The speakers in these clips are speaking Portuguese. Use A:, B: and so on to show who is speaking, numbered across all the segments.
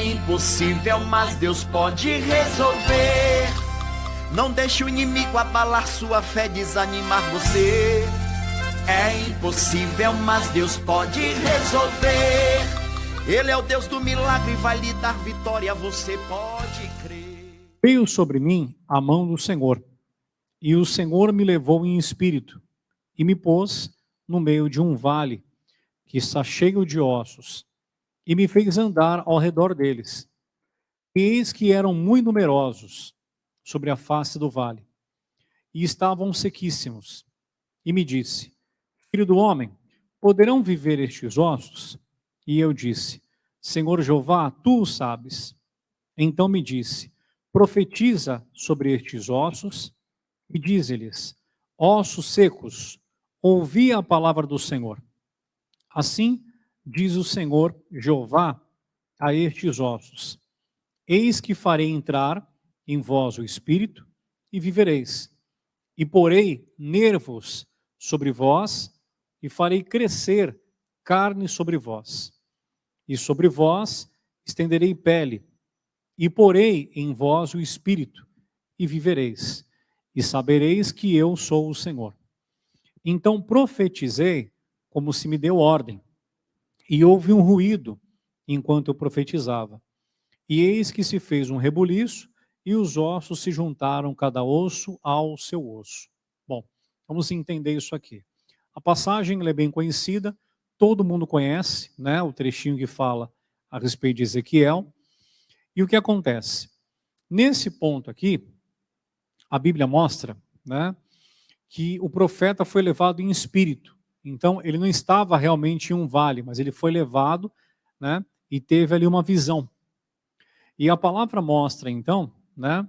A: É impossível, mas Deus pode resolver. Não deixe o inimigo abalar sua fé, desanimar você. É impossível, mas Deus pode resolver. Ele é o Deus do milagre, vai lhe dar vitória, você pode crer.
B: Veio sobre mim a mão do Senhor, e o Senhor me levou em espírito, e me pôs no meio de um vale, que está cheio de ossos, e me fez andar ao redor deles. E eis que eram muito numerosos sobre a face do vale, e estavam sequíssimos. E me disse: Filho do homem, poderão viver estes ossos? E eu disse: Senhor Jeová, tu o sabes. Então me disse: Profetiza sobre estes ossos e dize-lhes: Ossos secos, ouvi a palavra do Senhor. Assim diz o Senhor Jeová a estes ossos: Eis que farei entrar em vós o espírito e vivereis, e porei nervos sobre vós e farei crescer carne sobre vós. E sobre vós estenderei pele, e porei em vós o espírito, e vivereis, e sabereis que eu sou o Senhor. Então profetizei como se me deu ordem, e houve um ruído enquanto eu profetizava. E eis que se fez um rebuliço, e os ossos se juntaram, cada osso ao seu osso. Bom, vamos entender isso aqui. A passagem ela é bem conhecida, todo mundo conhece, né, o trechinho que fala a respeito de Ezequiel. E o que acontece? Nesse ponto aqui, a Bíblia mostra, né, que o profeta foi levado em espírito. Então, ele não estava realmente em um vale, mas ele foi levado, né, e teve ali uma visão. E a palavra mostra, então, né,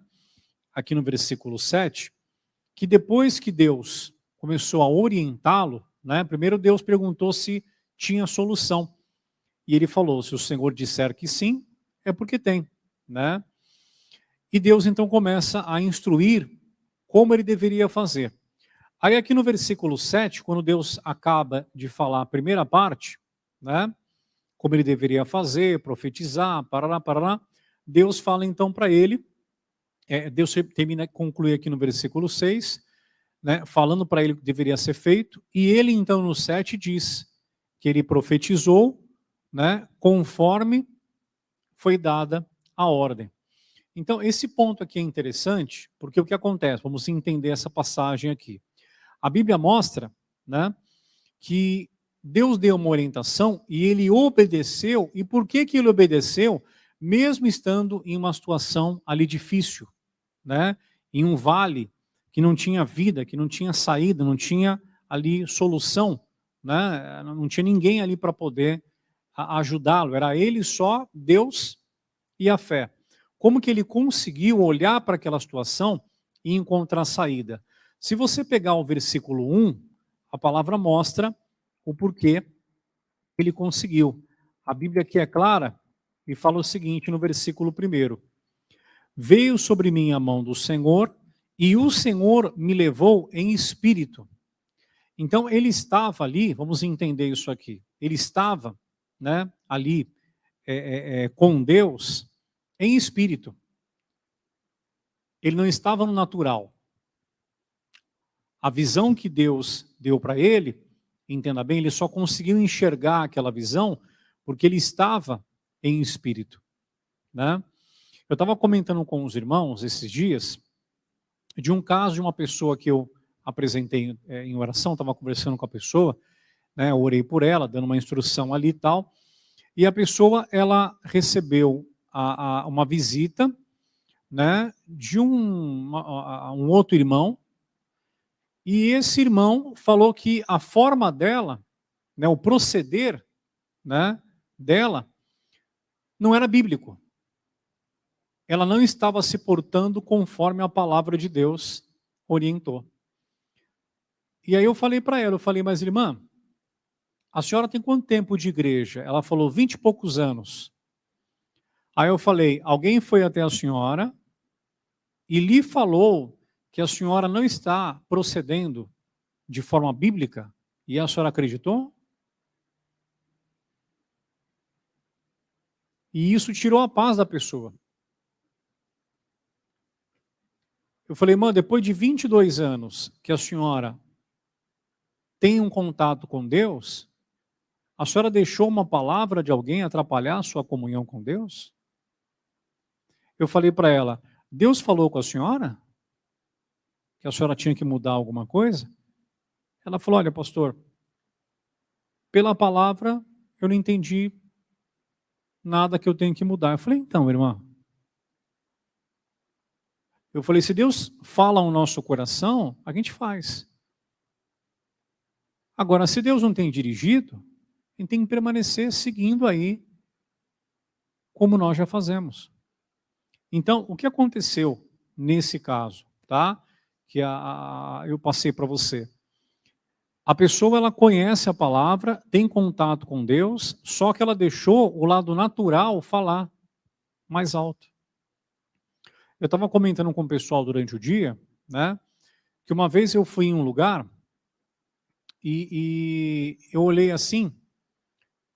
B: aqui no versículo 7, que depois que Deus começou a orientá-lo, né, primeiro Deus perguntou se tinha solução. E ele falou: se o Senhor disser que sim, é porque tem, né? E Deus então começa a instruir como ele deveria fazer. Aí aqui no versículo 7, quando Deus acaba de falar a primeira parte, né, como ele deveria fazer, profetizar, parará, parará, Deus fala então para ele, Deus termina, conclui aqui no versículo 6, né, falando para ele o que deveria ser feito, e ele então no 7 diz que ele profetizou, né, conforme foi dada a ordem. Então esse ponto aqui é interessante, porque o que acontece? Vamos entender essa passagem aqui. A Bíblia mostra, né, que Deus deu uma orientação e ele obedeceu. E por que ele obedeceu? Mesmo estando em uma situação ali difícil, né, em um vale que não tinha vida, que não tinha saída, não tinha ali solução, né, não tinha ninguém ali para poder ajudá-lo, era ele só, Deus e a fé. Como que ele conseguiu olhar para aquela situação e encontrar saída? Se você pegar o versículo 1, a palavra mostra o porquê ele conseguiu. A Bíblia aqui é clara e fala o seguinte no versículo 1: Veio sobre mim a mão do Senhor, e o Senhor me levou em espírito. Então ele estava ali, vamos entender isso aqui, ele estava, né, ali com Deus em espírito. Ele não estava no natural. A visão que Deus deu para ele, entenda bem, ele só conseguiu enxergar aquela visão porque ele estava em espírito, né? Eu estava comentando com os irmãos esses dias de um caso de uma pessoa que eu apresentei em oração, estava conversando com a pessoa, né? Eu orei por ela, dando uma instrução ali e tal, e a pessoa ela recebeu uma visita, né, de um outro irmão. E esse irmão falou que a forma dela, né, o proceder, né, dela, não era bíblico. Ela não estava se portando conforme a palavra de Deus orientou. E aí eu falei para ela, mas irmã, a senhora tem quanto tempo de igreja? Ela falou 20 e poucos anos. Aí eu falei, alguém foi até a senhora e lhe falou que a senhora não está procedendo de forma bíblica e a senhora acreditou? E isso tirou a paz da pessoa. Eu falei, irmã, depois de 22 anos que a senhora tem um contato com Deus, a senhora deixou uma palavra de alguém atrapalhar a sua comunhão com Deus? Eu falei para ela, Deus falou com a senhora? Que a senhora tinha que mudar alguma coisa? Ela falou, olha, pastor, pela palavra eu não entendi nada que eu tenho que mudar. Eu falei, então, irmã. Eu falei, se Deus fala ao nosso coração, a gente faz. Agora, se Deus não tem dirigido, a gente tem que permanecer seguindo aí como nós já fazemos. Então, o que aconteceu nesse caso, tá? Que eu passei para você. A pessoa, ela conhece a palavra, tem contato com Deus, só que ela deixou o lado natural falar mais alto. Eu estava comentando com o pessoal durante o dia, né? Que uma vez eu fui em um lugar e eu olhei assim,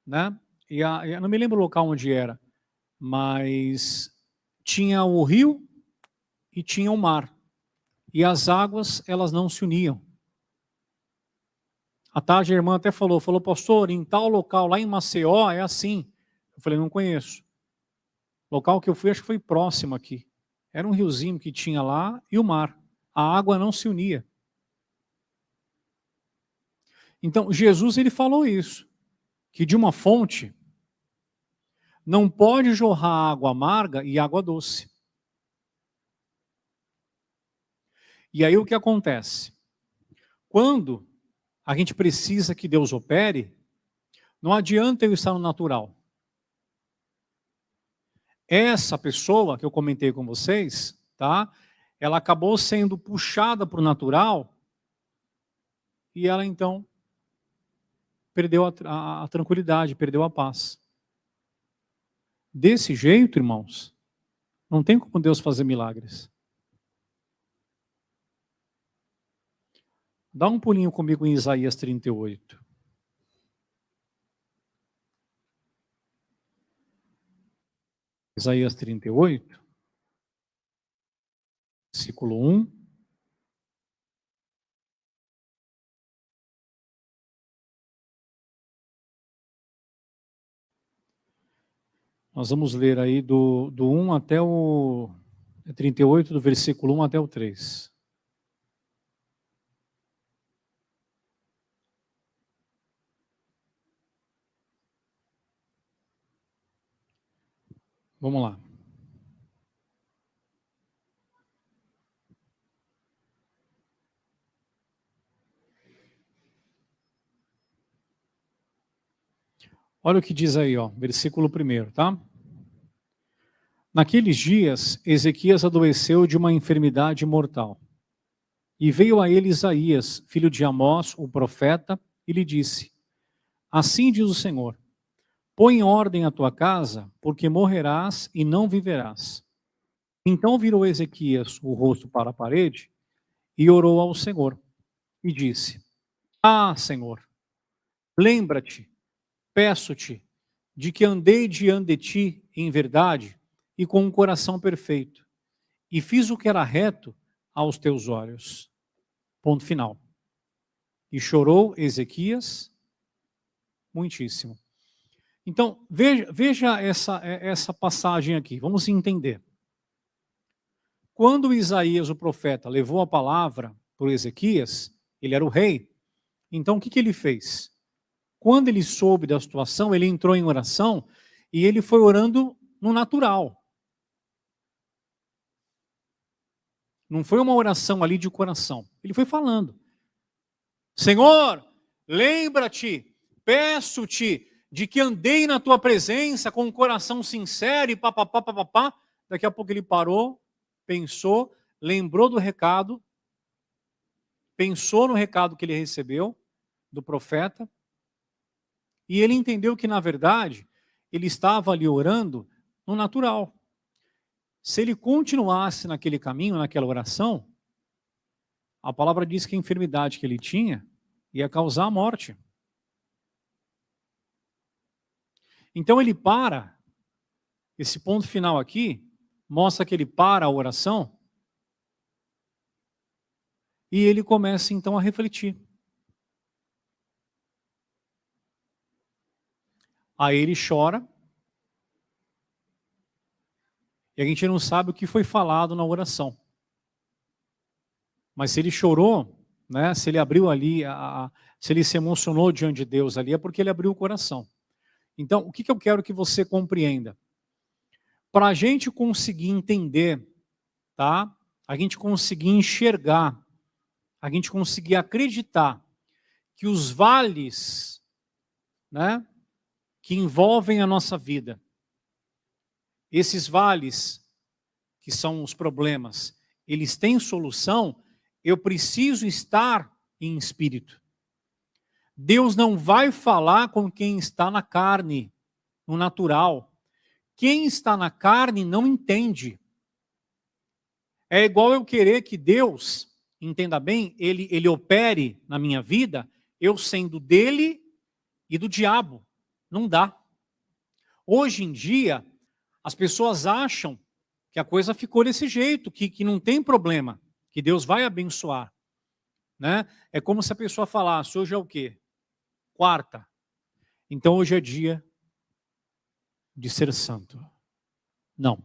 B: né? Eu não me lembro o local onde era, mas tinha o rio e tinha o mar. E as águas, elas não se uniam. À tarde a irmã até falou, pastor, em tal local, lá em Maceió, é assim. Eu falei, não conheço. O local que eu fui, acho que foi próximo aqui. Era um riozinho que tinha lá e o mar. A água não se unia. Então, Jesus, ele falou isso. Que de uma fonte não pode jorrar água amarga e água doce. E aí o que acontece? Quando a gente precisa que Deus opere, não adianta eu estar no natural. Essa pessoa que eu comentei com vocês, tá? Ela acabou sendo puxada para o natural e ela então perdeu a tranquilidade, perdeu a paz. Desse jeito, irmãos, não tem como Deus fazer milagres. Dá um pulinho comigo em Isaías 38. Isaías 38, versículo 1. Nós vamos ler aí do 1 até o 38, do versículo 1 até o 3. Vamos lá. Olha o que diz aí, ó, versículo 1, tá? Naqueles dias, Ezequias adoeceu de uma enfermidade mortal. E veio a ele Isaías, filho de Amós, o profeta, e lhe disse, assim diz o Senhor, põe em ordem a tua casa, porque morrerás e não viverás. Então virou Ezequias o rosto para a parede e orou ao Senhor, e disse, ah, Senhor, lembra-te, peço-te, de que andei diante de ti em verdade e com um coração perfeito, e fiz o que era reto aos teus olhos. Ponto final. E chorou Ezequias muitíssimo. Então, veja essa passagem aqui, vamos entender. Quando Isaías, o profeta, levou a palavra para Ezequias, ele era o rei, então o que ele fez? Quando ele soube da situação, ele entrou em oração e ele foi orando no natural. Não foi uma oração ali de coração. Ele foi falando. Senhor, lembra-te, peço-te de que andei na tua presença com um coração sincero e papapá, papapá. Daqui a pouco ele parou, pensou, lembrou do recado, pensou no recado que ele recebeu do profeta, e ele entendeu que, na verdade, ele estava ali orando no natural. Se ele continuasse naquele caminho, naquela oração, a palavra diz que a enfermidade que ele tinha ia causar a morte. Então ele para Esse ponto final aqui mostra que ele para a oração e ele começa então a refletir. Aí ele chora e a gente não sabe o que foi falado na oração. Mas se ele chorou, né, se ele abriu ali, se ele se emocionou diante de Deus ali, é porque ele abriu o coração. Então, o que eu quero que você compreenda? Para a gente conseguir entender, tá? A gente conseguir enxergar, a gente conseguir acreditar que os vales, né, que envolvem a nossa vida, esses vales, que são os problemas, eles têm solução, eu preciso estar em espírito. Deus não vai falar com quem está na carne, no natural. Quem está na carne não entende. É igual eu querer que Deus, entenda bem, ele opere na minha vida, eu sendo dele e do diabo. Não dá. Hoje em dia, as pessoas acham que a coisa ficou desse jeito, que não tem problema, que Deus vai abençoar. Né? É como se a pessoa falasse, hoje é o quê? Quarta. Então hoje é dia de ser santo. Não.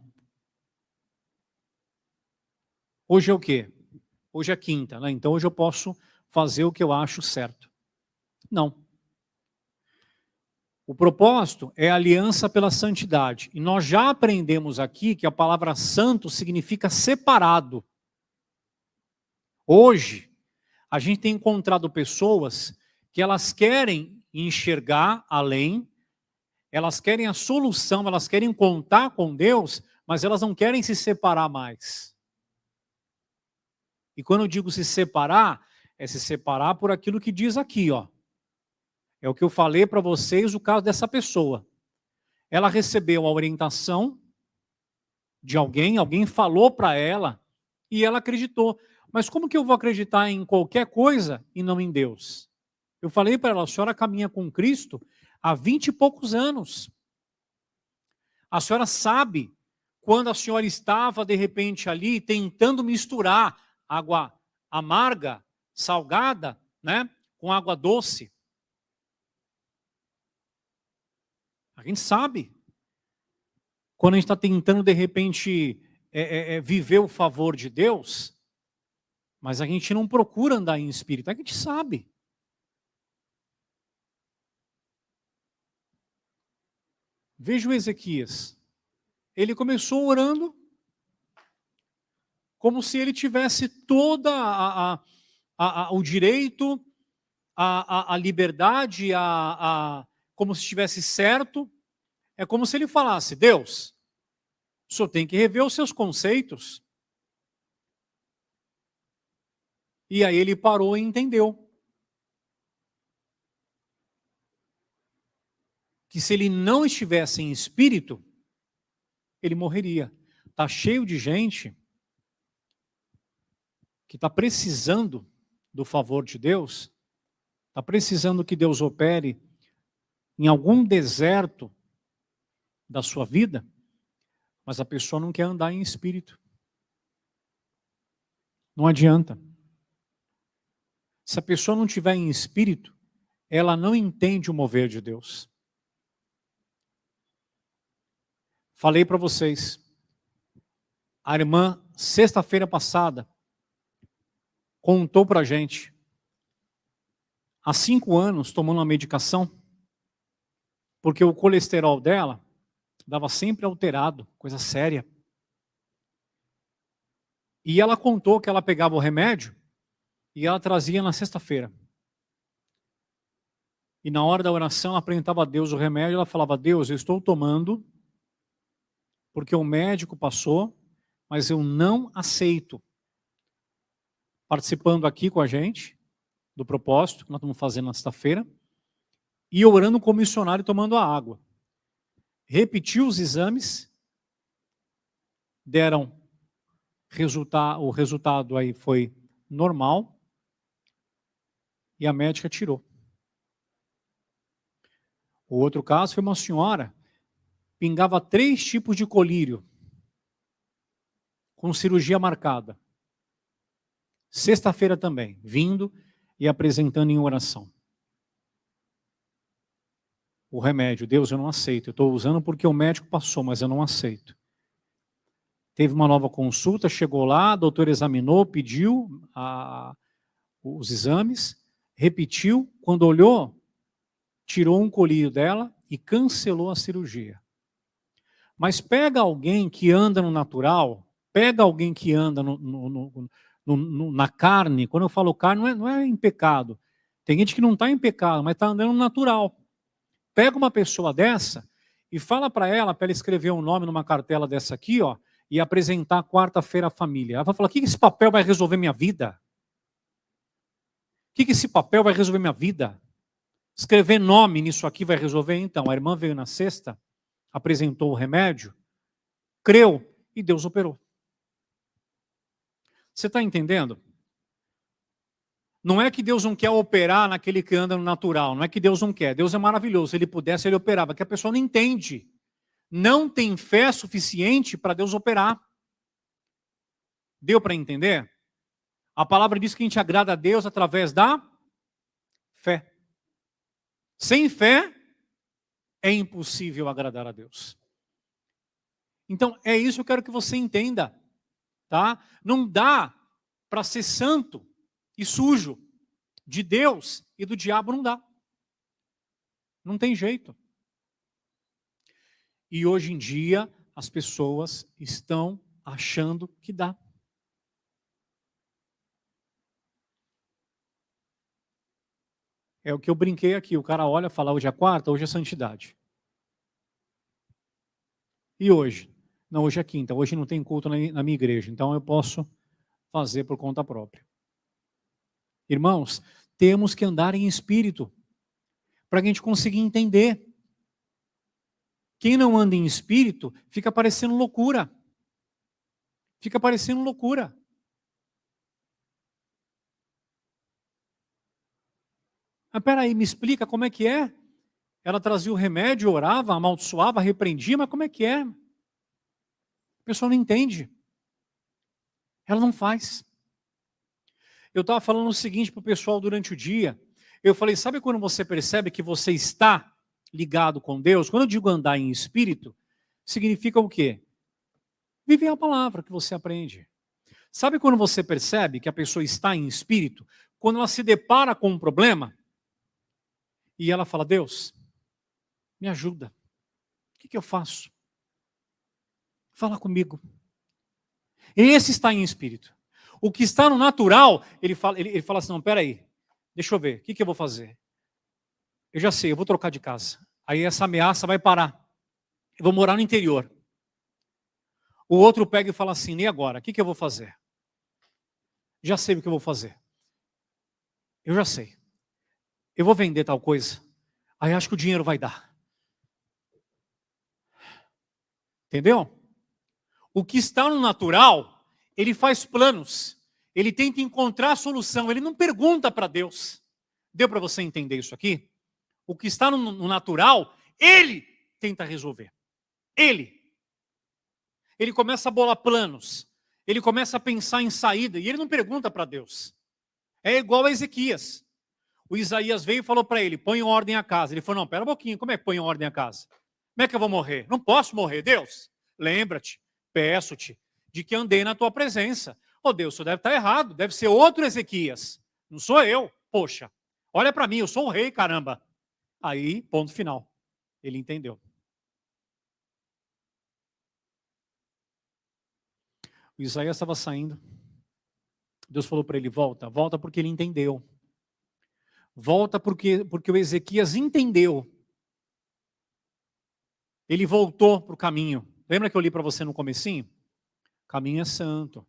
B: Hoje é o quê? Hoje é quinta, né? Então hoje eu posso fazer o que eu acho certo. Não. O propósito é a aliança pela santidade. E nós já aprendemos aqui que a palavra santo significa separado. Hoje, a gente tem encontrado pessoas que elas querem enxergar além, elas querem a solução, elas querem contar com Deus, mas elas não querem se separar mais. E quando eu digo se separar, é se separar por aquilo que diz aqui, ó. É o que eu falei para vocês, o caso dessa pessoa. Ela recebeu a orientação de alguém, alguém falou para ela e ela acreditou. Mas como que eu vou acreditar em qualquer coisa e não em Deus? Eu falei para ela, a senhora caminha com Cristo há 20 e poucos anos. A senhora sabe quando a senhora estava, de repente, ali, tentando misturar água amarga, salgada, né, com água doce. A gente sabe. Quando a gente está tentando, de repente, viver o favor de Deus, mas a gente não procura andar em espírito, a gente sabe. Veja o Ezequias. Ele começou orando como se ele tivesse toda o direito, a liberdade, como se estivesse certo. É como se ele falasse, Deus, o senhor tem que rever os seus conceitos. E aí ele parou e entendeu que se ele não estivesse em espírito, ele morreria. Está cheio de gente que está precisando do favor de Deus, está precisando que Deus opere em algum deserto da sua vida, mas a pessoa não quer andar em espírito. Não adianta. Se a pessoa não estiver em espírito, ela não entende o mover de Deus. Falei para vocês, a irmã, sexta-feira passada, contou para a gente, há 5 anos, tomando uma medicação, porque o colesterol dela dava sempre alterado, coisa séria. E ela contou que ela pegava o remédio e ela trazia na sexta-feira. E na hora da oração, ela apresentava a Deus o remédio, ela falava, Deus, eu estou tomando porque o médico passou, mas eu não aceito. Participando aqui com a gente, do propósito, que nós estamos fazendo na sexta-feira, e orando como missionário e tomando a água. Repetiu os exames, deram o resultado aí foi normal, e a médica tirou. O outro caso foi uma senhora pingava 3 tipos de colírio, com cirurgia marcada. Sexta-feira também, vindo e apresentando em oração. O remédio, Deus, eu não aceito. Eu estou usando porque o médico passou, mas eu não aceito. Teve uma nova consulta, chegou lá, o doutor examinou, pediu os exames, repetiu, quando olhou, tirou um colírio dela e cancelou a cirurgia. Mas pega alguém que anda no natural, pega alguém que anda na carne. Quando eu falo carne, não é em pecado. Tem gente que não está em pecado, mas está andando no natural. Pega uma pessoa dessa e fala para ela escrever um nome numa cartela dessa aqui, ó, e apresentar quarta-feira à família. Ela vai falar: o que esse papel vai resolver minha vida? O que esse papel vai resolver minha vida? Escrever nome nisso aqui vai resolver? Então, a irmã veio na sexta, apresentou o remédio, creu e Deus operou. Você está entendendo? Não é que Deus não quer operar naquele que anda no natural, não é que Deus não quer. Deus é maravilhoso, se Ele pudesse, Ele operava, que a pessoa não entende. Não tem fé suficiente para Deus operar. Deu para entender? A palavra diz que a gente agrada a Deus através da fé. Sem fé, é impossível agradar a Deus. Então, é isso que eu quero que você entenda. Tá? Não dá para ser santo e sujo de Deus e do diabo, não dá. Não tem jeito. E hoje em dia, as pessoas estão achando que dá. É o que eu brinquei aqui. O cara olha e fala: hoje é quarta, hoje é santidade. E hoje? Não, hoje é quinta. Hoje não tem culto na minha igreja. Então eu posso fazer por conta própria. Irmãos, temos que andar em espírito para a gente conseguir entender. Quem não anda em espírito fica parecendo loucura. Fica parecendo loucura. Mas peraí, me explica como é que é? Ela trazia o remédio, orava, amaldiçoava, repreendia, mas como é que é? A pessoa não entende. Ela não faz. Eu estava falando o seguinte para o pessoal durante o dia. Eu falei: sabe quando você percebe que você está ligado com Deus? Quando eu digo andar em espírito, significa o quê? Viver a palavra que você aprende. Sabe quando você percebe que a pessoa está em espírito? Quando ela se depara com um problema e ela fala: Deus, me ajuda. O que eu faço? Fala comigo. Esse está em espírito. O que está no natural, ele fala assim: não, peraí, deixa eu ver, o que eu vou fazer? Eu já sei, eu vou trocar de casa. Aí essa ameaça vai parar. Eu vou morar no interior. O outro pega e fala assim: e agora? O que eu vou fazer? Já sei o que eu vou fazer. Eu já sei. Eu vou vender tal coisa. Aí acho que o dinheiro vai dar. Entendeu? O que está no natural, ele faz planos. Ele tenta encontrar a solução. Ele não pergunta para Deus. Deu para você entender isso aqui? O que está no natural, ele tenta resolver. Ele começa a bolar planos. Ele começa a pensar em saída. E ele não pergunta para Deus. É igual a Ezequias. O Isaías veio e falou para ele: põe em ordem a casa. Ele falou: não, pera um pouquinho, como é que põe em ordem a casa? Como é que eu vou morrer? Não posso morrer, Deus. Lembra-te, peço-te, de que andei na tua presença. Oh Deus, isso deve estar errado, deve ser outro Ezequias. Não sou eu. Poxa, olha para mim, eu sou o rei, caramba. Aí, ponto final. Ele entendeu. O Isaías estava saindo. Deus falou para ele: volta, volta porque ele entendeu. Volta porque o Ezequias entendeu. Ele voltou para o caminho. Lembra que eu li para você no comecinho? O caminho é santo.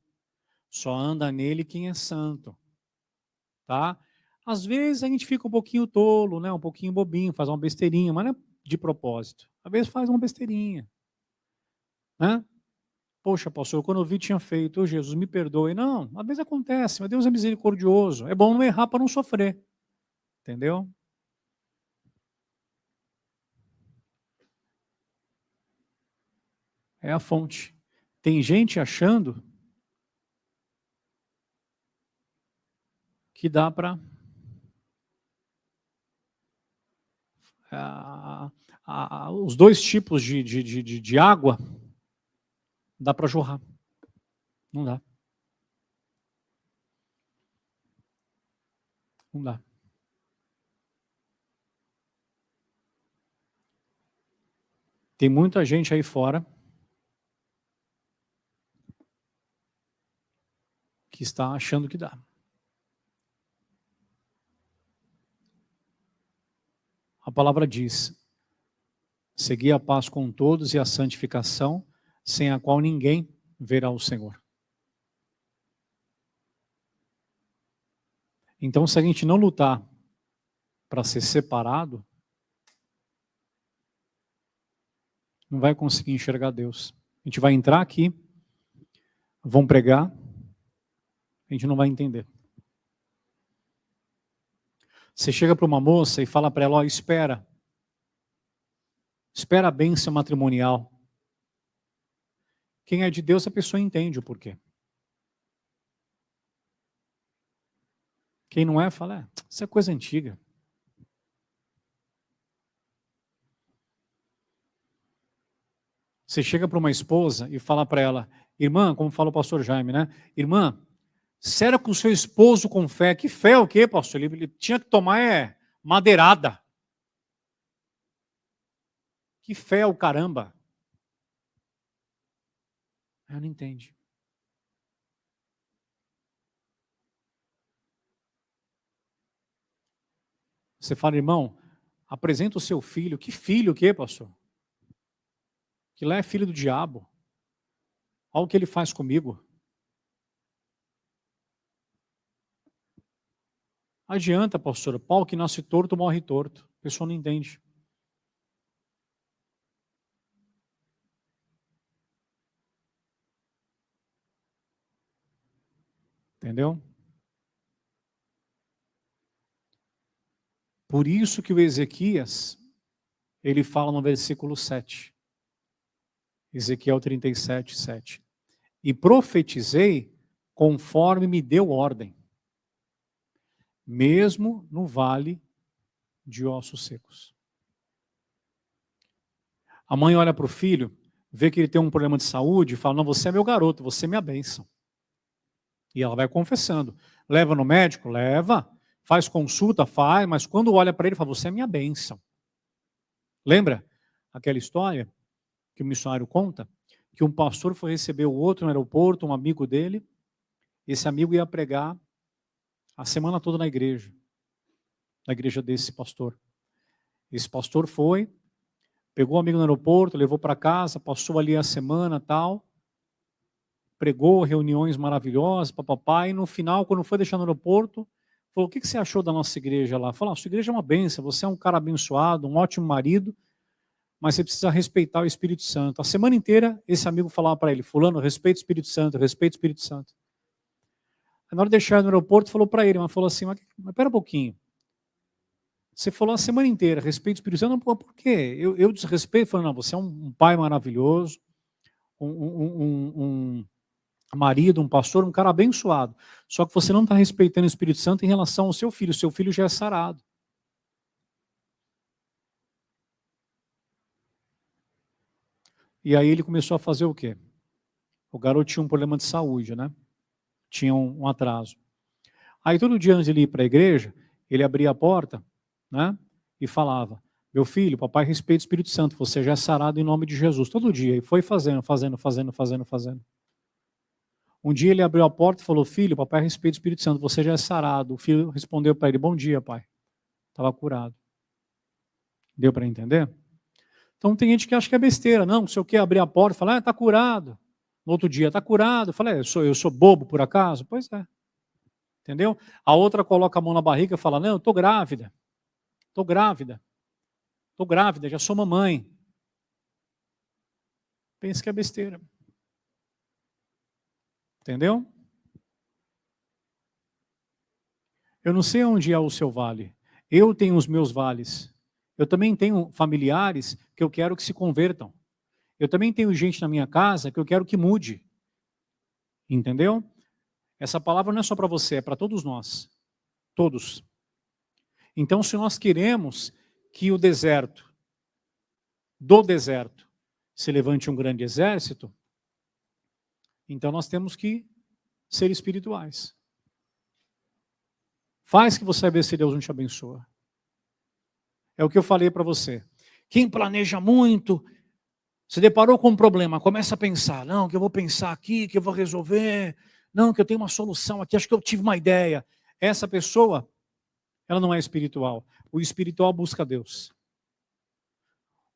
B: Só anda nele quem é santo. Tá? Às vezes a gente fica um pouquinho tolo, né? Um pouquinho bobinho, faz uma besteirinha, mas não é de propósito. Às vezes faz uma besteirinha. Né? Poxa, pastor, quando eu vi tinha feito, oh, Jesus, me perdoe. Não, às vezes acontece, mas Deus é misericordioso. É bom não errar para não sofrer. Entendeu? É a fonte. Tem gente achando que dá para os dois tipos de água dá para jorrar. Não dá. Não dá. Tem muita gente aí fora que está achando que dá. A palavra diz: segui a paz com todos e a santificação, sem a qual ninguém verá o Senhor. Então, se a gente não lutar para ser separado, não vai conseguir enxergar Deus. A gente vai entrar aqui, vão pregar, a gente não vai entender. Você chega para uma moça e fala para ela, ó, espera a bênção matrimonial. Quem é de Deus, a pessoa entende o porquê. Quem não é, fala, isso é coisa antiga. Você chega para uma esposa e fala para ela, irmã, como fala o pastor Jaime, né? Irmã, será que o seu esposo com fé? Que fé o quê, pastor? Ele tinha que tomar madeirada. Que fé o caramba? Ela não entende. Você fala, irmão, apresenta o seu filho. Que filho o quê, pastor? Que lá é filho do diabo. Olha o que ele faz comigo. Adianta, pastora, pau que nasce torto, morre torto. A pessoa não entende. Entendeu? Por isso que o Ezequias, ele fala no versículo 7. Ezequiel 37, 7. E profetizei conforme me deu ordem, mesmo no vale de ossos secos. A mãe olha para o filho, vê que ele tem um problema de saúde e fala, não, você é meu garoto, você é minha bênção. E ela vai confessando. Leva no médico? Leva. Faz consulta? Faz. Mas quando olha para ele, fala, você é minha bênção. Lembra aquela história que o missionário conta? Que um pastor foi receber o outro no aeroporto, um amigo dele. Esse amigo ia pregar a semana toda na igreja desse pastor. Esse pastor foi, pegou o amigo no aeroporto, levou para casa, passou ali a semana tal, pregou reuniões maravilhosas, papapá, e no final, quando foi deixar no aeroporto, falou, o que você achou da nossa igreja lá? Falou, sua igreja é uma bênção, você é um cara abençoado, um ótimo marido, mas você precisa respeitar o Espírito Santo. A semana inteira, esse amigo falava para ele, fulano, respeita o Espírito Santo, respeita o Espírito Santo. Aí, na hora de deixar no aeroporto, falou para ele, mas falou assim, mas pera um pouquinho, você falou a semana inteira, respeito o Espírito Santo, não, por quê? Eu desrespeito, falando, não, você é um pai maravilhoso, um marido, um pastor, um cara abençoado. Só que você não está respeitando o Espírito Santo em relação ao seu filho já é sarado. E aí ele começou a fazer o quê? O garoto tinha um problema de saúde, né? Tinha um atraso. Aí todo dia antes de ele ir para a igreja, ele abria a porta, né? E falava, meu filho, papai respeita o Espírito Santo, você já é sarado em nome de Jesus. Todo dia. E foi fazendo. Um dia ele abriu a porta e falou, filho, papai respeita o Espírito Santo, você já é sarado. O filho respondeu para ele, bom dia, pai. Estava curado. Deu para entender? Então tem gente que acha que é besteira. Não sei o que, abrir a porta e falar, está curado. No outro dia, está curado. Eu falei, eu sou bobo por acaso? Pois é. Entendeu? A outra coloca a mão na barriga e fala, não, eu estou grávida. Estou grávida, já sou mamãe. Pensa que é besteira. Entendeu? Eu não sei onde é o seu vale. Eu tenho os meus vales. Eu também tenho familiares que eu quero que se convertam. Eu também tenho gente na minha casa que eu quero que mude. Entendeu? Essa palavra não é só para você, é para todos nós. Todos. Então, se nós queremos que do deserto, se levante um grande exército, então nós temos que ser espirituais. Faz que você vai ver se Deus não te abençoa. É o que eu falei para você. Quem planeja muito, se deparou com um problema, começa a pensar, não, que eu vou pensar aqui, que eu vou resolver, não, que eu tenho uma solução aqui, acho que eu tive uma ideia. Essa pessoa, ela não é espiritual. O espiritual busca Deus.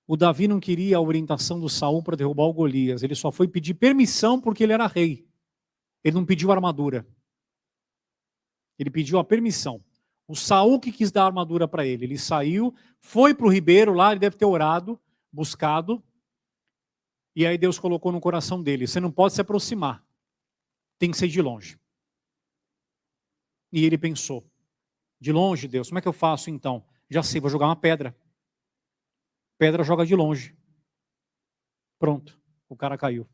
B: O Davi não queria a orientação do Saul para derrubar o Golias. Ele só foi pedir permissão porque ele era rei. Ele não pediu armadura. Ele pediu a permissão. O Saul que quis dar a armadura para ele. Ele saiu, foi para o ribeiro lá, ele deve ter orado, buscado. E aí Deus colocou no coração dele, você não pode se aproximar. Tem que ser de longe. E ele pensou, de longe, Deus, como é que eu faço então? Já sei, vou jogar uma pedra. Pedra joga de longe. Pronto, o cara caiu.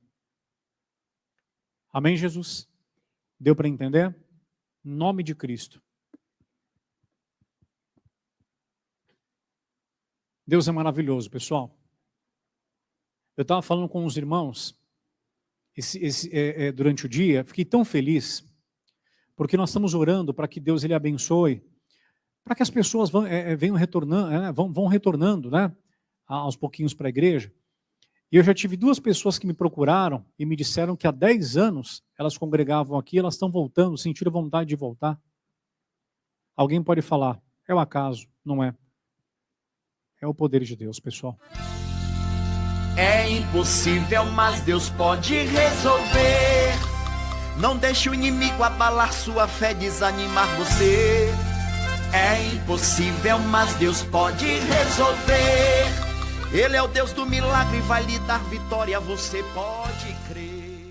B: Amém, Jesus? Deu para entender? Em nome de Cristo. Deus é maravilhoso, pessoal. Eu estava falando com os irmãos durante o dia, fiquei tão feliz, porque nós estamos orando para que Deus ele abençoe, para que as pessoas venham retornando, vão retornando, né, aos pouquinhos para a igreja. E eu já tive 2 pessoas que me procuraram e me disseram que há 10 anos elas congregavam aqui, elas estão voltando, sentiram vontade de voltar. Alguém pode falar, é o acaso, não é? É o poder de Deus, pessoal.
A: É impossível, mas Deus pode resolver. Não deixe o inimigo abalar sua fé, desanimar você. É impossível, mas Deus pode resolver. Ele é o Deus do milagre, vai lhe dar vitória, você pode crer.